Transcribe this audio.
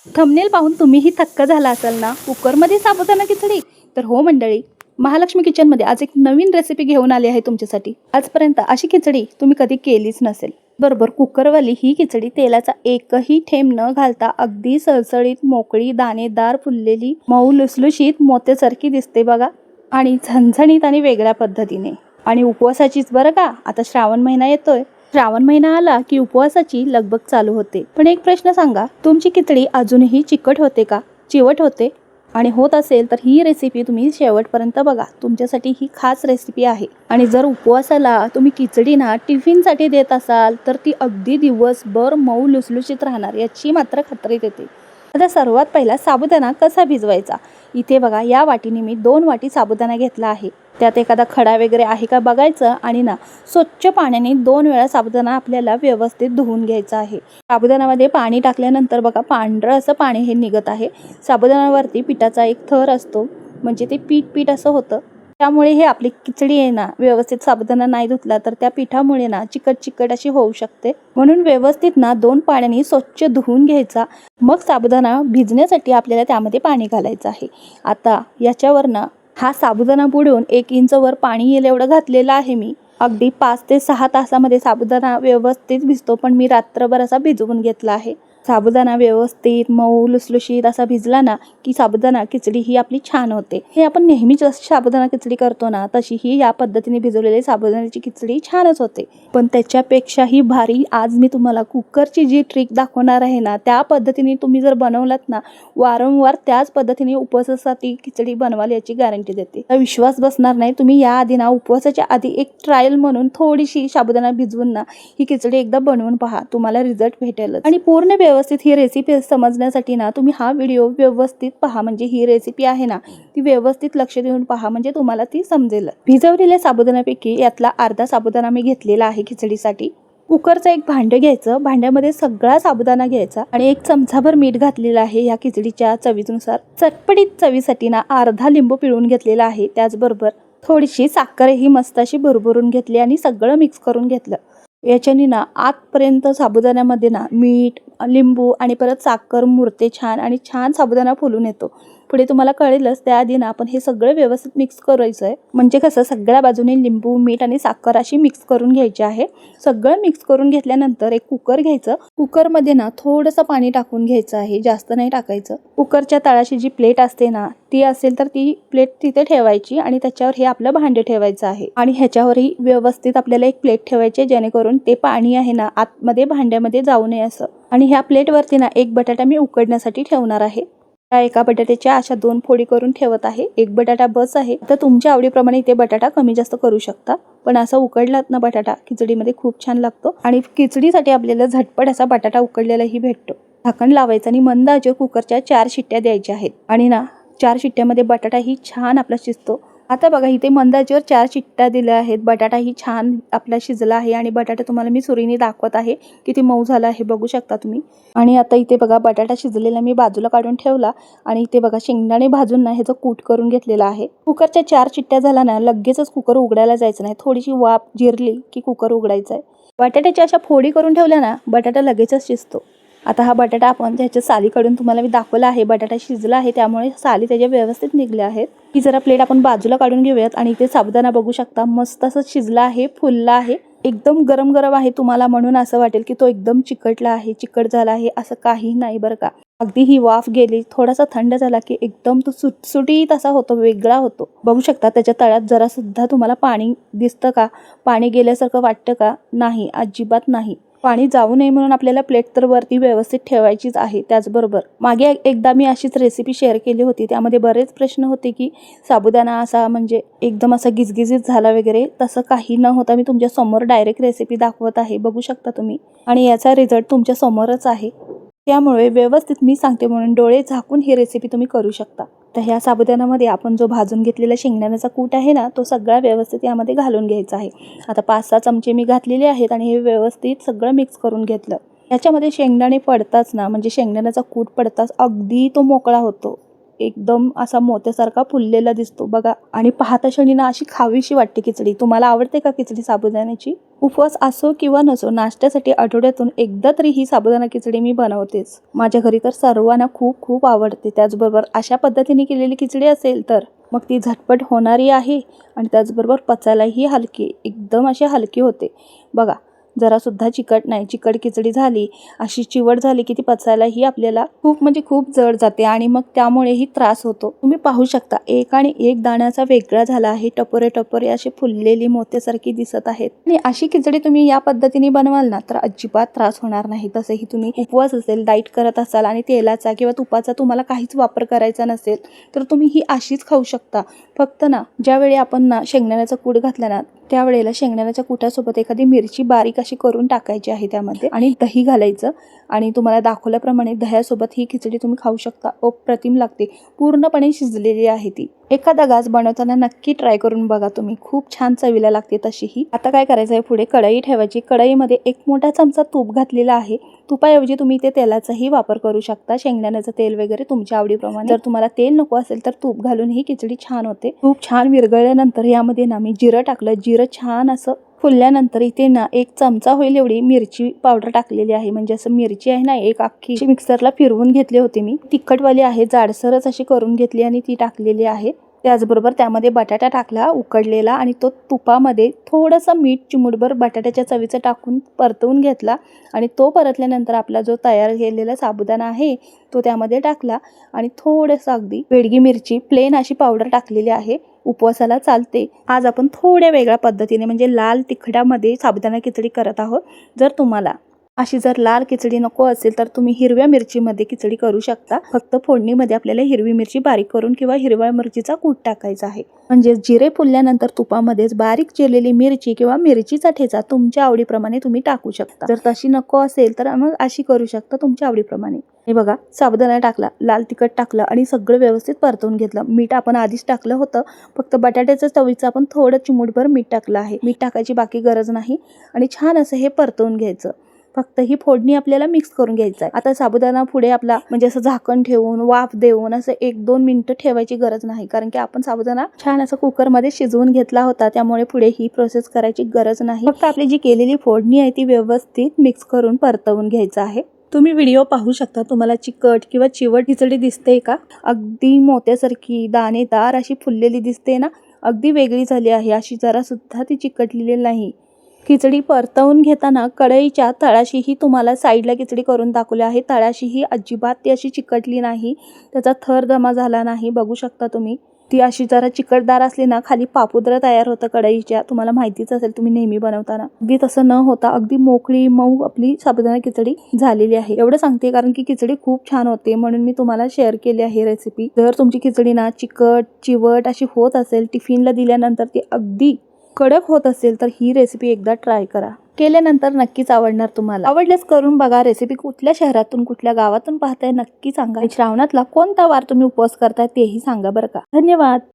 Thumbnail पाहून तुम्हीही थक्क झाला असाल ना, कुकरमध्ये साबुदाणा खिचडी. तर हो मंडळी, महालक्ष्मी किचनमध्ये आज एक नवीन रेसिपी घेऊन आली आहे तुमच्यासाठी. आजपर्यंत अशी खिचडी तुम्ही कधी केलीच नसेल. बरोबर, कुकरवाली ही खिचडी तेलाचा एकही थेंब न घालता अगदी सळसळीत, मोकळी, दाणेदार, फुललेली, मऊ लुसलुशीत मोत्यासारखी दिसते बघा. आणि झणझणीत आणि वेगळ्या पद्धतीने. आणि उपवासाचीच बरं का. आता श्रावण महिना येतोय. श्रावण महिना आला की उपवासाची लगबग चालू होते. पण एक प्रश्न सांगा, तुमची खिचडी अजूनही चिकट होते का, चिवट होते? आणि होत असेल तर ही रेसिपी तुम्ही शेवटपर्यंत बघा. तुमच्यासाठी ही खास रेसिपी आहे. आणि जर उपवासाला तुम्ही खिचडी ना टिफिनसाठी देत असाल तर ती अगदी दिवसभर मऊ लुसलुशीत राहणार याची मात्र खात्री देते. आता सर्वात पहिला साबुदाणा कसा भिजवायचा. इथे बघा, या वाटीने मी 2 वाटी साबुदाणा घेतला आहे. त्यात एखादा खडा वगैरे आहे का बघायचं आणि ना स्वच्छ पाण्याने 2 वेळा साबुदाणा आपल्याला व्यवस्थित धुवून घ्यायचा आहे. साबुदाण्यामध्ये पाणी टाकल्यानंतर बघा पांढरं असं पाणी हे निघत आहे. साबुदाण्यावरती पिठाचा एक थर असतो, म्हणजे ते पीठ असं होतं. त्यामुळे हे आपली खिचडी आहे ना, व्यवस्थित साबुदाणा नाही धुतला तर त्या पिठामुळे ना चिकट अशी होऊ शकते. म्हणून व्यवस्थित ना 2 पाण्याने स्वच्छ धुवून घ्यायचा. मग साबुदाणा भिजण्यासाठी आपल्याला त्यामध्ये पाणी घालायचं आहे. आता याच्यावर ना हा साबुदाणा बुडवून 1 इंच वर पाणी येईल एवढं घातलेलं आहे मी. अगदी 5 ते 6 तासामध्ये साबुदाणा व्यवस्थित भिजतो, पण मी रात्रभर असा भिजवून घेतला आहे. साबुदाणा व्यवस्थित मऊ लुसलुशीत असा भिजला ना की साबुदाणा खिचडी ही आपली छान होते. हे आपण नेहमीच साबुदाणा खिचडी करतो ना, तशी ही या पद्धतीने भिजवलेली साबुदाण्याची खिचडी छानच होते. पण त्याच्यापेक्षाही भारी आज मी तुम्हाला कुकरची जी ट्रिक दाखवणार आहे ना, त्या पद्धतीने तुम्ही जर बनवलात ना, वारंवार त्याच पद्धतीने उपवासासाठी खिचडी बनवाल याची गॅरंटी देते. विश्वास बसणार नाही. तुम्ही याआधी ना उपवासाच्या आधी एक ट्रायल म्हणून थोडीशी साबुदाणा भिजवून ना ही खिचडी एकदा बनवून पहा, तुम्हाला रिझल्ट भेटेलच. आणि पूर्ण व्यवस्थित ही रेसिपी समजण्यासाठी ना तुम्ही हा व्हिडिओ व्यवस्थित पहा. म्हणजे ही रेसिपी आहे ना ती व्यवस्थित लक्ष देऊन पहा, म्हणजे तुम्हाला ती समजेल. भिजवलेल्या साबुदाण्यापैकी यातला अर्धा साबुदाणा मी घेतलेला आहे खिचडीसाठी. कुकरचं एक भांडं घ्यायचं. भांड्यामध्ये सगळा साबुदाणा घ्यायचा आणि 1 चमचाभर मीठ घातलेलं आहे या खिचडीच्या चवीनुसार. चटपटीत चवीसाठी ना अर्धा लिंबू पिळून घेतलेला आहे. त्याचबरोबर थोडीशी साखरही मस्त अशी भरभरून घेतली आणि सगळं मिक्स करून घेतलं. याच्याने ना आतपर्यंत साबुदाण्यामध्ये ना मीठ, लिंबू आणि परत साखर मुरते छान आणि छान साबुदाणा फुलून येतो. पुढे तुम्हाला कळेलच. त्याआधी ना आपण हे सगळं व्यवस्थित मिक्स करायचं आहे. म्हणजे कसं सगळ्या बाजूने लिंबू, मीठ आणि साखर अशी मिक्स करून घ्यायची आहे. सगळं मिक्स करून घेतल्यानंतर एक कुकर घ्यायचं. कुकरमध्ये ना थोडंसं पाणी टाकून घ्यायचं आहे, जास्त नाही टाकायचं. कुकरच्या तळाशी जी प्लेट असते ना ती असेल तर ती प्लेट तिथे ठेवायची आणि त्याच्यावर हे आपलं भांडे ठेवायचं आहे. आणि ह्याच्यावरही व्यवस्थित आपल्याला एक प्लेट ठेवायची, जेणेकरून ते पाणी आहे ना आतमध्ये भांड्यामध्ये जाऊ नये असं. आणि ह्या प्लेटवरती ना 1 बटाटा मी उकडण्यासाठी ठेवणार आहे. त्या एका बटाट्याच्या अशा 2 फोडी करून ठेवत आहे. 1 बटाटा बस आहे. तर तुमच्या आवडीप्रमाणे इथे बटाटा कमी जास्त करू शकता. पण असा उकडलात ना बटाटा खिचडीमध्ये खूप छान लागतो. आणि खिचडीसाठी आपल्याला झटपट असा बटाटा उकडलेलाही भेटतो. झाकण लावायचं आणि मंद आचेवर कुकरच्या 4 शिट्ट्या द्यायच्या आहेत. आणि ना 4 शिट्ट्यामध्ये बटाटाही छान आपला शिजतो. आता बघा इथे मंद आचेवर 4 शिट्ट्या दिल्या आहेत. बटाटाही छान आपला शिजला आहे आणि बटाटा तुम्हाला मी सुरीने दाखवत आहे किती मऊ झाला आहे, बघू शकता तुम्ही. आणि आता इथे बघा बटाटा शिजलेला मी बाजूला काढून ठेवला आणि इथे बघा शेंगदाणे भाजून ना ह्याचं कूट करून घेतलेला आहे. कुकरच्या 4 शिट्ट्या झाला ना लगेचच कुकर उघडायला जायचं नाही. थोडीशी वाफ जिरली की कुकर उघडायचं आहे. बटाट्याच्या अशा फोडी करून ठेवल्या ना बटाटा लगेचच शिजतो. आता हा बटाटा आपण त्याच्या साली काढून तुम्हाला मी दाखवला आहे. बटाटा शिजला आहे त्यामुळे साली त्याच्या व्यवस्थित निघल्या आहेत. ही जरा प्लेट आपण बाजूला काढून घेऊयात. आणि इथे साबुदाणा बघू शकता मस्त असं शिजला आहे, फुलला आहे. एकदम गरम गरम आहे तुम्हाला, म्हणून असं वाटेल की तो एकदम चिकटला आहे, चिकट झाला आहे, असं काही नाही बरं का. अगदी ही वाफ गेली, थोडासा थंड झाला की एकदम तो सुटसुटीत असा होतो, वेगळा होतो. बघू शकता त्याच्या तळ्यात जरा सुद्धा तुम्हाला पाणी दिसतं का, पाणी गेल्यासारखं वाटतं का? नाही, अजिबात नाही. पाणी जाऊ नये म्हणून आपल्याला प्लेट तर वरती व्यवस्थित ठेवायचीच आहे. त्याचबरोबर मागे एकदा मी अशीच रेसिपी शेअर केली होती. त्यामध्ये बरेच प्रश्न होते की साबुदाणा असा म्हणजे एकदम असा गिजगिजीत झाला वगैरे. तसं काही न होता मी तुमच्या समोर डायरेक्ट रेसिपी दाखवत आहे, बघू शकता तुम्ही. आणि याचा रिझल्ट तुमच्या समोरच आहे. त्यामुळे व्यवस्थित मी सांगते म्हणून डोळे झाकून ही रेसिपी तुम्ही करू शकता. तर ह्या साबुदाण्यामध्ये आपण जो भाजून घेतलेला शेंगदाण्याचा कूट आहे ना तो सगळा व्यवस्थित यामध्ये घालून घ्यायचा आहे. आता 5-6 चमचे मी घातलेले आहेत आणि हे व्यवस्थित सगळं मिक्स करून घेतलं. याच्यामध्ये शेंगदाणे पडताच ना, म्हणजे शेंगदाण्याचा कूट पडताच अगदी तो मोकळा होतो. एकदम असा मोत्यासारखा फुललेला दिसतो बघा. आणि पाहता क्षणी ना अशी खावीशी वाटते खिचडी. तुम्हाला आवडते का खिचडी साबुदाण्याची? उपवास असो किंवा नसो, नाश्त्यासाठी आठवड्यातून एकदा तरी ही साबुदाणा खिचडी मी बनवतेच. माझ्या घरी तर सर्वांना खूप खूप आवडते. त्याचबरोबर अशा पद्धतीने केलेली खिचडी असेल तर मग ती झटपट होणारी आहे आणि त्याचबरोबर पचायलाही हलकी, एकदम अशी हलकी होते बघा. जरासुद्धा चिकट नाही. चिकट खिचडी झाली, अशी चिवट झाली की ती पचायलाही आपल्याला खूप म्हणजे खूप जड जाते आणि मग त्यामुळेही त्रास होतो. तुम्ही पाहू शकता एक आणि एक दाण्याचा वेगळा झाला आहे. टपोरे टपोरे अशी फुललेली मोत्यासारखी दिसत आहेत. आणि अशी खिचडी तुम्ही या पद्धतीने बनवाल ना तर अजिबात त्रास होणार नाही. तसेही तुम्ही उपवास असेल, डाईट करत असाल आणि तेलाचा किंवा तुपाचा तुम्हाला काहीच वापर करायचा नसेल तर तुम्ही ही अशीच खाऊ शकता. फक्त ना ज्यावेळी आपण ना शेंगदाण्याचा कूट घातला ना त्यावेळेला शेंगदाण्याच्या कुटासोबत एखादी मिरची बारीक अशी करून टाकायची आहे त्यामध्ये आणि दही घालायचं. आणि तुम्हाला दाखवल्याप्रमाणे दह्यासोबत ही खिचडी तुम्ही खाऊ शकता. अप्रतिम लागते. पूर्णपणे शिजलेली आहे ती. एखादा घास बनवताना नक्की ट्राय करून बघा तुम्ही. खूप छान चवीला लागते तशीही. आता काय करायचं आहे, पुढे कढई ठेवायची. कढईमध्ये 1 मोठा चमचा तूप घातलेला आहे. तुपाऐवजी तुम्ही इथे तेलाचाही वापर करू शकता. शेंगदाण्याचं तेल वगैरे तुमच्या आवडीप्रमाणे. जर तुम्हाला तेल नको असेल तर तूप घालून ही खिचडी छान होते. खूप छान विरघळल्यानंतर यामध्ये ना मी जिरं टाकलं. जिरं छान असं फुलल्यानंतर इथे ना 1 चमचा होईल एवढी मिरची पावडर टाकलेली आहे. म्हणजे असं मिरची आहे ना एक अख्खी मिक्सरला फिरवून घेतली होती मी. तिखटवाली आहे, जाडसरच अशी करून घेतली आणि ती टाकलेली आहे. त्याचबरोबर त्यामध्ये बटाटा टाकला उकडलेला आणि तो तुपामध्ये थोडंसं मीठ चिमूटभर बटाट्याच्या चवीचं टाकून परतवून घेतला आणि तो परतल्यानंतर आपला जो तयार केलेला साबुदाणा आहे तो त्यामध्ये टाकला आणि थोडंसं अगदी बेडगी मिरची प्लेन अशी पावडर टाकलेली आहे. उपवासाला चालते. आज आपण थोड्या वेगळ्या पद्धतीने म्हणजे लाल तिखटामध्ये साबुदाणा खिचडी करत आहोत. जर तुम्हाला अशी जर लाल खिचडी नको असेल तर तुम्ही हिरव्या मिरचीमध्ये खिचडी करू शकता. फक्त फोडणीमध्ये आपल्याला हिरवी मिरची बारीक करून किंवा हिरव्या मिरचीचा कूट टाकायचा आहे. म्हणजे जिरे फुलल्यानंतर तुपामध्येच बारीक चिरलेली मिरची किंवा मिरचीचा ठेचा तुमच्या आवडीप्रमाणे तुम्ही टाकू शकता. जर तशी नको असेल तर मग अशी करू शकता तुमच्या आवडीप्रमाणे. हे बघा, साबुदाणा टाकला, लाल तिखट टाकलं आणि सगळं व्यवस्थित परतवून घेतलं. मीठ आपण आधीच टाकलं होतं. फक्त बटाट्याच्या चवीचं आपण थोडं चिमूटभर मीठ टाकलं आहे. मीठ टाकायची बाकी गरज नाही आणि छान असं हे परतवून घ्यायचं. फक्त ही फोडणी आपल्याला मिक्स करून घ्यायचं आहे. आता साबुदाणा पुढे आपला म्हणजे असं झाकण ठेवून वाफ देऊन असं 1-2 मिनिटं ठेवायची गरज नाही. कारण की आपण साबुदाणा छान असं कुकरमध्ये शिजवून घेतला होता. त्यामुळे पुढे ही प्रोसेस करायची गरज नाही. फक्त आपली जी केलेली फोडणी आहे ती व्यवस्थित मिक्स करून परतवून घ्यायचं आहे. तुम्ही व्हिडिओ पाहू शकता. तुम्हाला चिकट किंवा चिवट खिचडी दिसते का? अगदी मोत्यासारखी दाणेदार अशी फुललेली दिसते ना. अगदी वेगळी झाली आहे. अशी जरा सुद्धा ती चिकटलेली नाही. खिचडी परतवून घेताना कढईच्या तळाशीही तुम्हाला साईडला खिचडी करून दाखवली आहे. तळाशीही अजिबात ती अशी चिकटली नाही. त्याचा थर जमा झाला नाही. बघू शकता तुम्ही. ती अशी जरा चिकटदार असली ना खाली पापुद्रा तयार होतं कढईच्या. तुम्हाला माहितीच असेल तुम्ही नेहमी बनवताना. अगदी तसं न होता अगदी मोकळी मऊ आपली साबुदाणा खिचडी झालेली आहे. एवढं सांगते कारण की खिचडी खूप छान होते म्हणून मी तुम्हाला शेअर केली आहे रेसिपी. जर तुमची खिचडी ना चिकट चिवट अशी होत असेल, टिफिनला दिल्यानंतर ती अगदी कडक होत असेल तर ही रेसिपी एकदा ट्राय करा. केल्यानंतर नक्कीच आवडणार तुम्हाला. आवडल्यास करून बघा. रेसिपी कुठल्या शहरातून कुठल्या गावातून पाहताय नक्की सांगा. श्रावणातला कोणता वार तुम्ही उपवास करताय तेही सांगा बरं का. धन्यवाद.